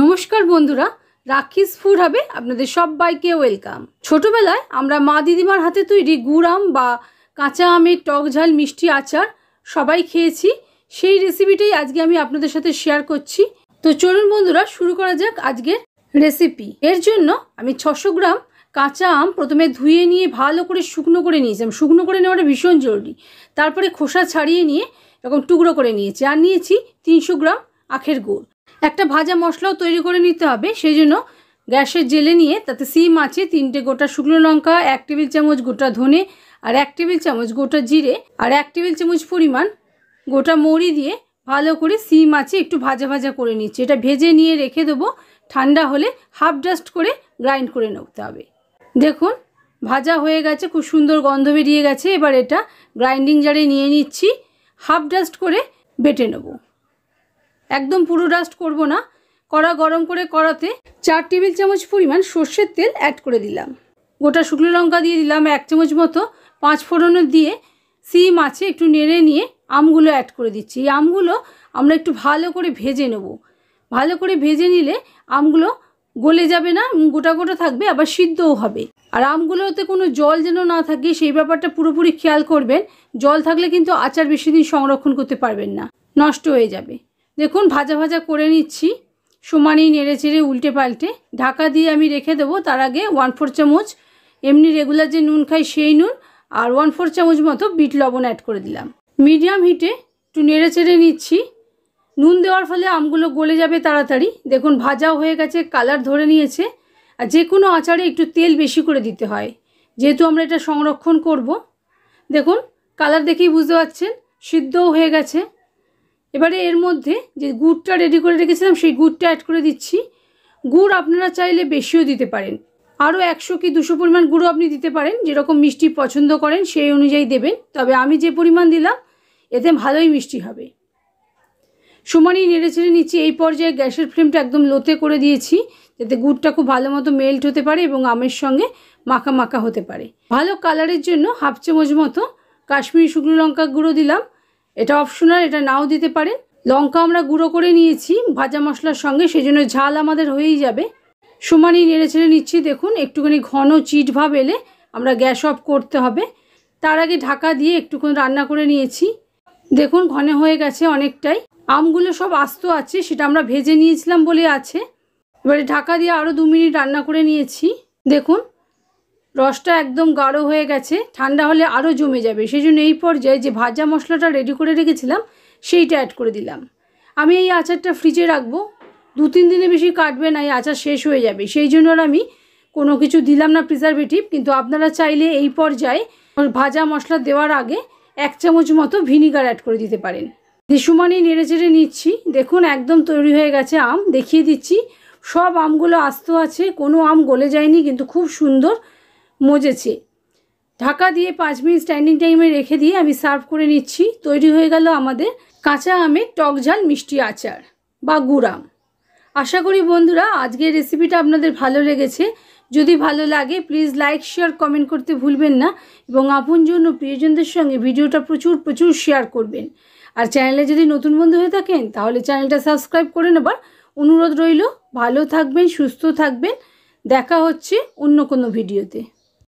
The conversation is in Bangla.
নমস্কার বন্ধুরা, রাখিস ফুড হাবে আপনাদের সবাইকে ওয়েলকাম। ছোটবেলায় আমরা মা দিদিমার হাতে তৈরি গুড় আম বা কাঁচা আমের টক ঝাল মিষ্টি আচার সবাই খেয়েছি। সেই রেসিপিটাই আজকে আমি আপনাদের সাথে শেয়ার করছি। তো চলুন বন্ধুরা, শুরু করা যাক আজকের রেসিপি। এর জন্য আমি 600 গ্রাম কাঁচা আম প্রথমে ধুয়ে নিয়ে ভালো করে শুকনো করে নিয়েছিলাম। শুকনো করে নেওয়াটা ভীষণ জরুরি। তারপরে খোসা ছাড়িয়ে নিয়ে এরকম টুকরো করে নিয়েছি। আর নিয়েছি 300 গ্রাম আখের গুড়। একটা ভাজা মশলাও তৈরি করে নিতে হবে, সেই জন্য গ্যাসের জেলে নিয়ে তাতে সিম আছে, 3টে গোটা শুকনো লঙ্কা, 1 টেবিল চামচ গোটা ধনে, আর 1 টেবিল চামচ গোটা জিরে, আর 1 টেবিল চামচ পরিমাণ গোটা মৌরি দিয়ে ভালো করে সিম আছে একটু ভাজা ভাজা করে নিচ্ছি। এটা ভেজে নিয়ে রেখে দেবো। ঠান্ডা হলে হাফ ডাস্ট করে গ্রাইন্ড করে নিতে হবে। দেখুন ভাজা হয়ে গেছে, খুব সুন্দর গন্ধ বেরিয়ে গেছে। এবার এটা গ্রাইন্ডিং জারে নিয়ে নিচ্ছি। হাফ ডাস্ট করে বেটে নেব, একদম পুরো ডাস্ট করব না। কড়া গরম করে কড়াতে 4 টেবিল চামচ পরিমাণ সর্ষের তেল অ্যাড করে দিলাম। গোটা শুকনো লঙ্কা দিয়ে দিলাম 1 চামচ মতো, 5 ফোড়ন দিয়ে সিম আছে একটু নেড়ে নিয়ে আমগুলো অ্যাড করে দিচ্ছি। এই আমগুলো আমরা একটু ভালো করে ভেজে নেব। ভালো করে ভেজে নিলে আমগুলো গলে যাবে না, গোটা গোটা থাকবে, আবার সিদ্ধও হবে। আর আমগুলোতে কোনো জল যেন না থাকে সেই ব্যাপারটা পুরোপুরি খেয়াল করবেন। জল থাকলে কিন্তু আচার বেশি দিন সংরক্ষণ করতে পারবেন না, নষ্ট হয়ে যাবে। দেখুন ভাজা ভাজা করে নিচ্ছি, সমানেই নেড়ে চেড়ে উল্টে পাল্টে। ঢাকা দিয়ে আমি রেখে দেবো। তার আগে 1/4 চামচ এমনি রেগুলার যে নুন খাই সেই নুন, আর 1/4 চামচ মতো বিট লবণ অ্যাড করে দিলাম। মিডিয়াম হিটে একটু নেড়ে চেড়ে নিচ্ছি। নুন দেওয়ার ফলে আমগুলো গলে যাবে তাড়াতাড়ি। দেখুন ভাজাও হয়ে গেছে, কালার ধরে নিয়েছে। আর যে কোনো আচারে একটু তেল বেশি করে দিতে হয়, যেহেতু আমরা এটা সংরক্ষণ করব। দেখুন কালার দেখেই বুঝতে পারছেন সিদ্ধও হয়ে গেছে। এবারে এর মধ্যে যে গুড়টা রেডি করে রেখেছিলাম সেই গুড়টা অ্যাড করে দিচ্ছি। গুড় আপনারা চাইলে বেশিও দিতে পারেন, আরও 100 কি 200 পরিমাণ গুঁড়ো আপনি দিতে পারেন, যেরকম মিষ্টি পছন্দ করেন সেই অনুযায়ী দেবেন। তবে আমি যে পরিমাণ দিলাম এতে ভালোই মিষ্টি হবে। সমানই নেড়ে চেড়ে নিচ্ছি। এই পর্যায়ে গ্যাসের ফ্লেমটা একদম লোতে করে দিয়েছি, যাতে গুড়টা খুব ভালো মতো মেল্ট হতে পারে এবং আমের সঙ্গে মাখা মাখা হতে পারে। ভালো কালারের জন্য হাফ চামচ মতো কাশ্মীরি শুকনো লঙ্কা গুঁড়ো দিলাম। এটা অপশনাল, এটা নাও দিতে পারেন। লঙ্কা আমরা গুঁড়ো করে নিয়েছি ভাজা মশলার সঙ্গে, সেই জন্য ঝাল আমাদের হয়েই যাবে। সমানই নেড়ে ছেড়ে নিচ্ছি। দেখুন একটুখানি ঘন চিট ভাব এলে আমরা গ্যাস অফ করতে হবে। তার আগে ঢাকা দিয়ে একটুক্ষণ রান্না করে নিয়েছি। দেখুন ঘন হয়ে গেছে অনেকটাই। আমগুলো সব আস্ত আছে, সেটা আমরা ভেজে নিয়েছিলাম বলে আছে। এবারে ঢাকা দিয়ে আরও 2 মিনিট রান্না করে নিয়েছি। দেখুন রসটা একদম গাঢ় হয়ে গেছে, ঠান্ডা হলে আরও জমে যাবে। সেই জন্য এই পর্যায়ে যে ভাজা মশলাটা রেডি করে রেখেছিলাম সেইটা অ্যাড করে দিলাম। আমি এই আচারটা ফ্রিজে রাখবো, 2-3 দিনে বেশি কাটবে না, এই আচার শেষ হয়ে যাবে। সেই জন্য আমি কোনো কিছু দিলাম না প্রিজারভেটিভ। কিন্তু আপনারা চাইলে এই পর্যায়ে ভাজা মশলা দেওয়ার আগে 1 চামচ মতো ভিনিগার অ্যাড করে দিতে পারেন। সমানই নেড়ে চেড়ে নিচ্ছি। দেখুন একদম তৈরি হয়ে গেছে আম। দেখিয়ে দিচ্ছি, সব আমগুলো আস্ত আছে, কোনো আম গলে যায়নি, কিন্তু খুব সুন্দর মজেছে। ঢাকা দিয়ে 5 মিনিট স্ট্যান্ডিং টাইমে রেখে দিয়ে আমি সার্ভ করে নিচ্ছি। তৈরি হয়ে গেল আমাদের কাঁচা আমের টক ঝাল মিষ্টি আচার বা গুড় আম। আশা করি বন্ধুরা আজকের রেসিপিটা আপনাদের ভালো লেগেছে। যদি ভালো লাগে প্লিজ লাইক শেয়ার কমেন্ট করতে ভুলবেন না, এবং আপনজন ও প্রিয়জনদের সঙ্গে ভিডিওটা প্রচুর শেয়ার করবেন। আর চ্যানেলে যদি নতুন বন্ধু হয়ে থাকেন তাহলে চ্যানেলটা সাবস্ক্রাইব করে নেবার অনুরোধ রইল। ভালো থাকবেন, সুস্থ থাকবেন। দেখা হচ্ছে অন্য কোনো ভিডিওতে।